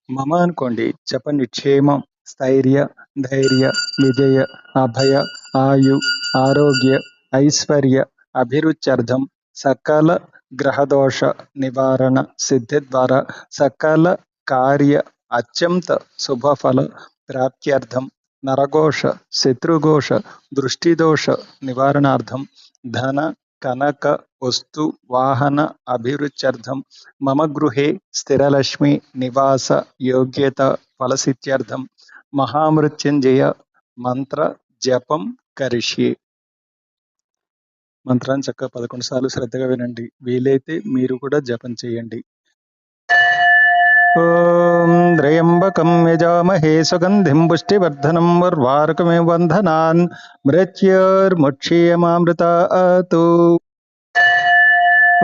మమ అనుకోండి. చెప్పండి. క్షేమం, స్థైర్య, ధైర్య, విజయ, అభయ, ఆయు, ఆరోగ్య, ఐశ్వర్య, అభిరుచ్యర్థం సకల గ్రహదోష నివారణ సిద్ధి ద్వారా సకల కార్య అత్యంత శుభఫల ప్రాప్త్యర్థం నరఘోష, శత్రుఘోష, దృష్టిదోష నివారణార్థం ధన, కనక, వస్తు, వాహన అభివృద్ధ్యర్థం మమ గృహే స్థిరలక్ష్మి నివాస యోగ్యత ఫలసిద్ధ్యర్థం మహామృత్యుంజయ మంత్ర జపం కరిష్యే. మంత్రాన్ని చక్కగా 11 సార్లు శ్రద్ధగా వినండి. వీలైతే మీరు కూడా జపం చేయండి. ఓం త్రయంబకం యజామహే సుగంధిం పుష్టివర్ధనం ఉర్వారుకమివ బంధనాన్ మృత్యోర్ముక్షీయమామృతాతు.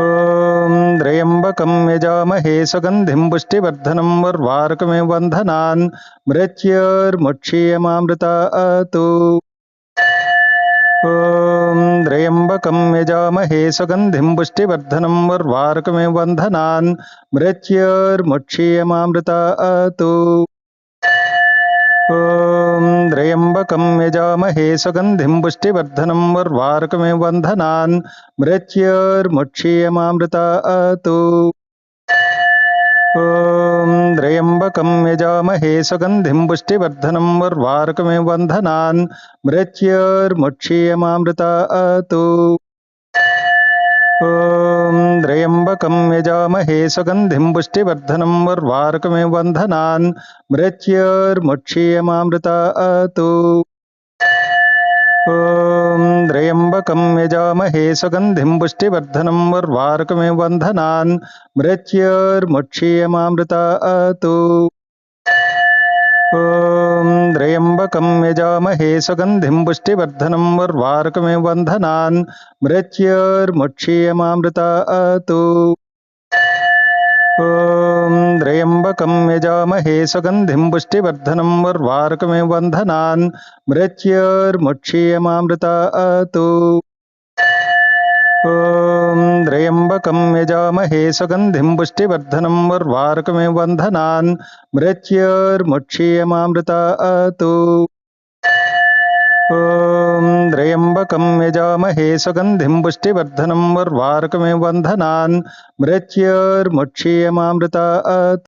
ఓం త్రయంబకం యజామహే సుగంధిం పుష్టివర్ధనం ఉర్వారుకమివ బంధనాన్ మృత్యోర్ముక్షీయమామృతాతు. ఓం త్రయంబకం యజామహే సుగంధిం పుష్టివర్ధనం ఉర్వారుకమివ బంధనాన్ మృత్యోర్ముక్షీయమామృతాతు. ఓం త్రయంబకం యజామహే సుగంధిం పుష్టివర్ధనం ఉర్వారుకమివ బంధనాన్ మృత్యోర్ముక్షీయమామృతాతు. ఓం త్రయంబకం యజామహే సుగంధిం పుష్టివర్ధనం ఉర్వారుకమివ బంధనాన్ మృత్యోర్ముక్షీయమామృతాతు. ఓం త్రయంబకం యజామహే సుగంధిం పుష్టివర్ధనం ఉర్వారుకమివ బంధనాన్ మృత్యోర్ముక్షీయమామృతాతు. ఓం త్రయంబకం యజామహే సుగంధిం పుష్టివర్ధనం ఉర్వారుకమివ బంధనాన్ మృత్యోర్ముక్షీయమామృతాతు. ఓం త్రయంబకం యజామహే సుగంధిం పుష్టివర్ధనం ఉర్వారుకమివ బంధనాన్ మృత్యోర్ముక్షీయమామృతాతు. ఓం త్రయంబకం యజామహే సుగంధిం పుష్టివర్ధనం ఉర్వారుకమివ బంధనాన్ మృత్యోర్ముక్షీయమామృతాతు. ఓం త్రయంబకం యజామహే సుగంధిం పుష్టివర్ధనం ఉర్వారుకమివ బంధనాన్ మృత్యోర్ముక్షీయమామృతాతు. ఓం త్రయంబకం యజామహే సుగంధిం పుష్టివర్ధనం ఉర్వారుకమివ బంధనాన్ మృత్యోర్ముక్షీయమామృతాతు.